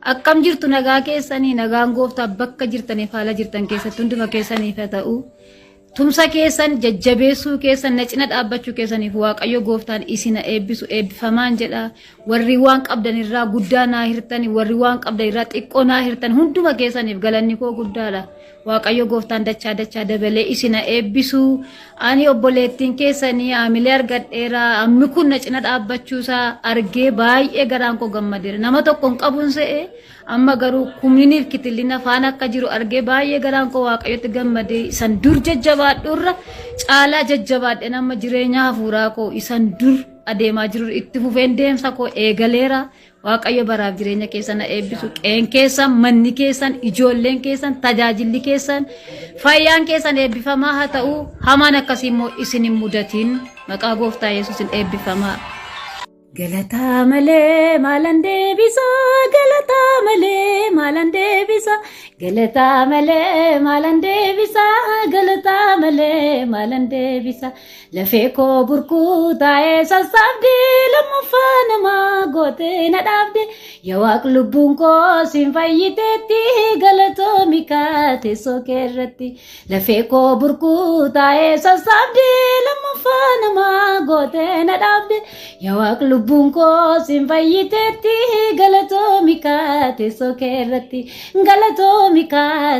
Akkam jirtu nagaa keessanii nagaan gooftaa bakka jirtaniif haala jirtan keessatti hunduma keessaniif haa ta'u. Tumsa keessan jajjabeessuu keessan na cina dhaabbachuu keessaniif Waaqayyo gooftaan isin eebbisu eebbifamaan jedha. Warri waan qabdan irraa guddaa naa hirtan, warri waan qabdan irraa xiqqoo naa hirtan hunduma keessaniif galanni koo guddaadha. Waaqayyo gooftaan dachaa dabalee isin eebbisu. Ani obboleettiin keessanii haamilee argadheera. Ammi kun na cina dhaabbachuusaa argee baay'ee garaan koo gammadeera. Nama tokkoon qabuun se'ee amma garuu kumniiniif kitillina faana akka jiru argee baay'ee garaan koo Waaqayyotti gammadee isan dur jajjabaadhurra caalaa jajjabaadhe nama jireenya hafuuraa koo isan dur adeemaa jiru itti fufeen deemsa koo eegaleera. Waaqayyo baraaf jireenya keessan eebbisu. Qeen keessan, manni keessan, ijoolleen keessan, tajaajilli keessan, fayyaan keessan eebbifamaa haa ta'u. Hamaan akkasii immoo isin hin mudatiin. Maqaa gooftaa Yesuusin eebbifamaa. Galataa malee maalan deebisa, galataa malee maalan deebisa, galataa malee maalan deebisa, galataa malee maalan deebisa. Lafee koo burkuu taa'ee sassaabdee lammaffaa namaa gootee na dhaabde. Yaa Waaq lubbuun koo siin fayyiteetti galatoomi teessoo kee irratti. Lafee koo burkuu taa'ee sassaabdee lammaffaa namaa gootee na dhaabde. Yaa Waaq lubbuun koo siin fayyiteetti galatoomi teessoo kee irratti. Galatoomi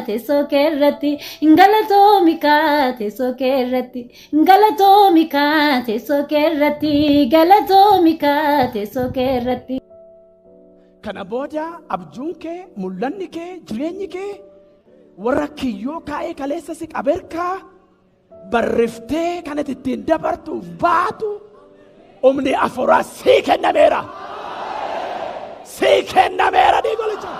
teessoo kee irratti. Galatoomi teessoo kee irratti. Galatoomi teessoo kee irratti. Galatoomi teessoo kee irratti. Kana booda abjuun kee, mul'anni kee, jireenyi kee warra kiyyoo kaa'ee kaleessa si qabeerkaa barriftee kan ittiin dabartuuf baatu humni afuuraa sii kennameera. Sii kennameera diigolicha.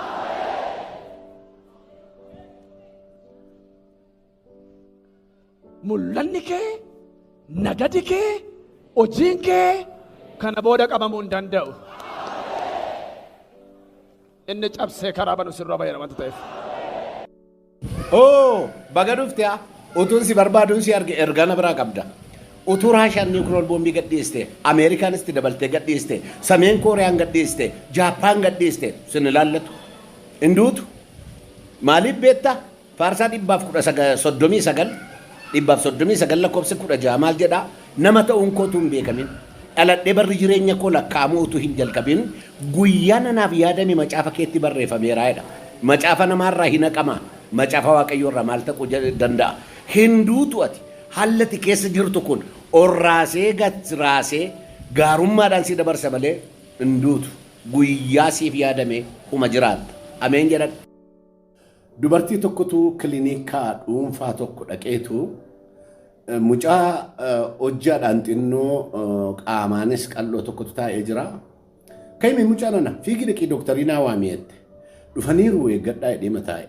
Mul'anni kee, nagadi kee, hojiin kee kana booda qabamuu hin danda'u. Inni cabsee karaa banu sirra bayyana wanta ta'eef. Baga dhufte utuun si barbaaduun si arge ergana biraa qabda. Utuu Raashaan niwukileer boombii gadhiiste, Ameerikaanis dabaltee gadhiiste, Sameen Kooriyaan gadhiiste, Jaappaan gadhiiste sin ilaallatu. Hinduutu maaliif beektaa? Faarsaa 139 lakkoofsa 16 maal jedhaa? Nama ta'uun kootu hin beekamin. Dhaladhee barri jireenya koo lakkaa'amuu utuu hin jalqabin guyyaa nanaaf yaadame macaafa keetti barreeffameera jedha. Macaafa namaarraa hin haqama. Macaafa Waaqayyoorraa maal ta'uu danda'a? Hinduutu ati haalati keessa jirtu kun orraasee gatraasee gaarummaadhaan si dabarsa malee hinduutu guyyaa siif yaadame kuma jiraatta. Ameen jedhan. Dubartii tokkotu kiliinikaa dhuunfaa tokko dhaqeetu mucaa hojjaadhaan xinnoo qaamaanis qal'oo tokkotu taa'ee jira. Kaimi mucaa nana fiigi dhaqii dooktarii naa waamiyette dhufaniiru eeggadhaa jedhee mataa'e.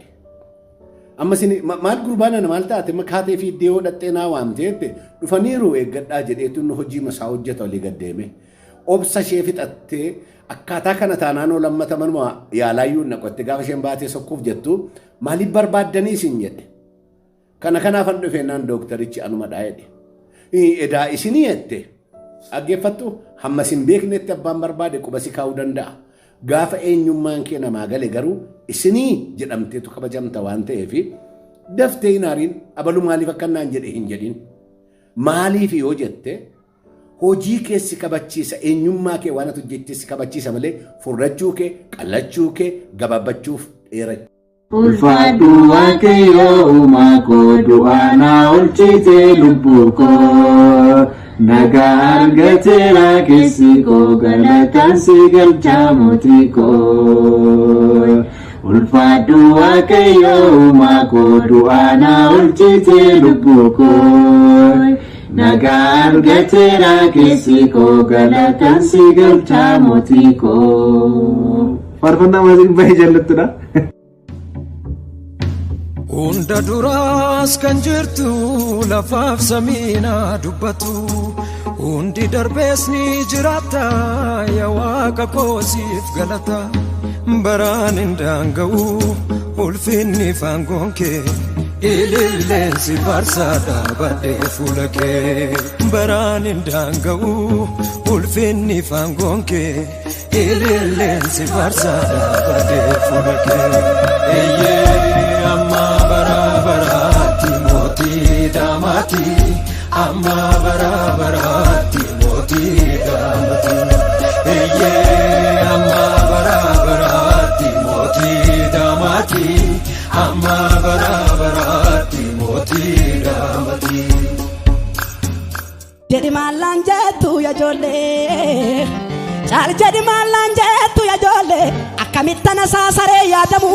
Amma sini maal gurbaana maal taate makaatee fi iddoo dhattee naa waamteette dhufaniiru eeggadhaa jedheetu inni hojii masaa hojjeta olii gaddeeme. Obsa ishee fixattee akkaataa kana taanaanoo lammata manuma yaalaayyuu naqatte gaafa isheen baatee sokkuuf jettu maaliif barbaaddanii isin jedhe. Kana kanaafan dhufe naan dooktarichi anuma dhaayedhe. Edaa isinii jette dhaggeeffattu hamma sin beeknetti abbaan barbaade quba si kaa'uu danda'a. Gaafa eenyummaan kee namaa gale garuu isinii jedhamteetu kabajamta waan ta'eef daftee hin aariin abalu maaliif akkanaan jedhe hin jedhin. Maaliif yoo jette hojii keessi kabachiisa eenyummaa kee waan ati hojjettis kabachiisa malee furrachuu kee, qallachuu kee, gabaabachuuf dheerachuu. Ulfaadhu Waaqayyo uumaa koo du'aa naa oolchite lubbuu koo nagaa argateera keessi koo galataan si galchaa mootii koo. Ulfaadhu Waaqayyo uumaa koo du'aa naa oolchite lubbuu koo nagaa argateera keessi koo galataan si galchaa mootii koo. Faarfannaa maasiin baay'ee jaallattudha. Hunda duraas kan jirtu lafaaf samiina dubbatu hundi darbees ni jiraata yaa Waaqa koosiif galata baraan hin daanga'u ulfinni faangoon kee ililleensi faarsaa dhaabadhee fuula kee baraan hin daanga'u ulfinni faangoon kee ililleensi faarsaa dhaabadhee furake eye amma bara barati moti damati amma bara barati moti damati eye amma bara barati moti damati amma bara barati moti damati jadi malanje tu ya jole chal jadi malanje tu ya jole akamitana sasare yadamu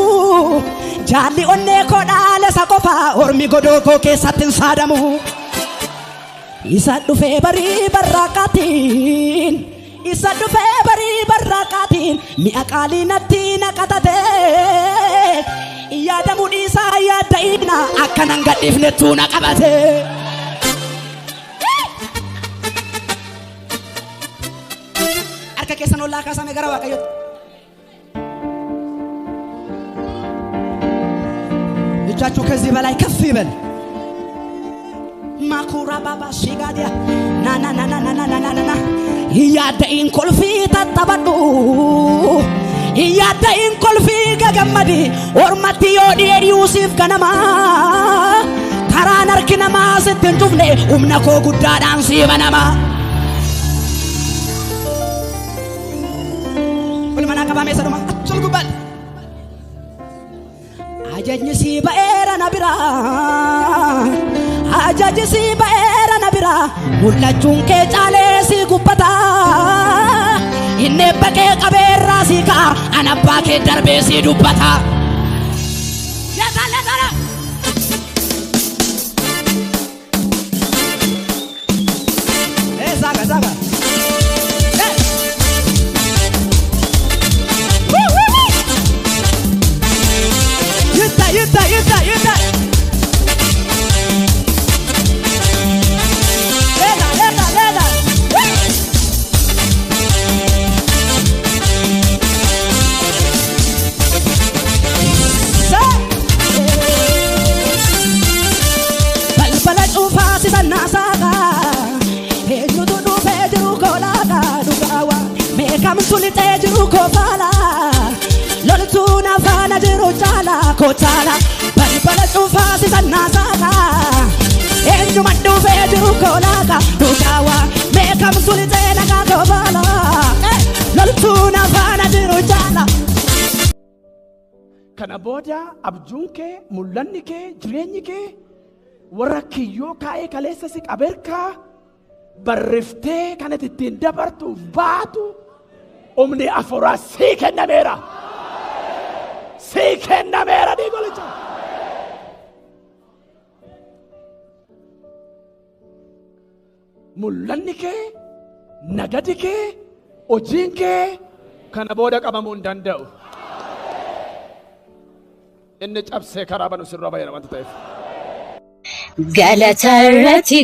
jali onne ko dale sakopa ormi godoko ke satin sadamu isa du febari barakatin isa du febari barakatin mi akali natina katate yadamu isa yadaina akananga difne tuna kabate arka kesan Allah kasame gara wakayo እጃችሁ ከዚህ በላይ ከፍ ይበል ማኩራ ባባ ሲጋዲያ ና ና ና ና ና ና ና ና ያደኢን ኮልፊ ተጠበዱ ያደኢን ኮልፊ ገገመዲ ኦርማቲ ዮዲ ዩሲፍ ከነማ ተራን አርኪነማ ስትንቱፍኔ ኡምነኮ ጉዳዳን ሲበነማ ወልመና ቀባሜ ሰዶማ አጭልጉበል ajajni si baera nabira ajajni si baera nabira mulachun ke chale si gupata inne bake kabera si ka anabba ke darbe si dubata ya dale dale zaga zaga Yutta Leda Balbala chufa si sanna saga Heju du peju kolaga dugawa me kam sulite ju ko fala loltuna fana jiru chala ko chala balbala chufa si sanna saga enju maddu feju kolaga dugawa me kam sulite naga ko fala loltuna fana jiru chala kana booda abjuun kee mul'anni kee jireenyi kee warra kiyyoo kaa'ee kaleessa si qabeerkaa barriftee kanatti ittiin dabartuuf baatu humni afuraa sii kennameera. Sii kennameera diigolicha. Mul'anni kee, nagadi kee, hojiin kee kana booda qabamuu hin danda'u. Inni cabsee karaa banu sirra bayyana wanta ta'eef. Galatarratti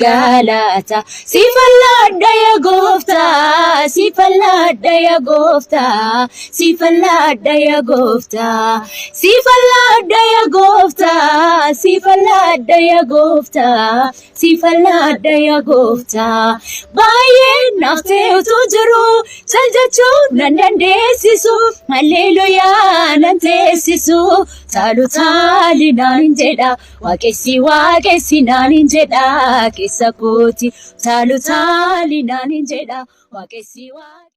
galata sifalladha ya gooftaa sifalladha ya gooftaa sifalladha ya gooftaa sifalladha ya gooftaa sifalladha ya gooftaa sifalladha ya gooftaa baay'ee nafteetu jiru saljachuun nan dandeessisu halleluuyaa nan teessisu Taali naan jedha waaqessi naan jedha keessa kooti taali naan jedha waaqessi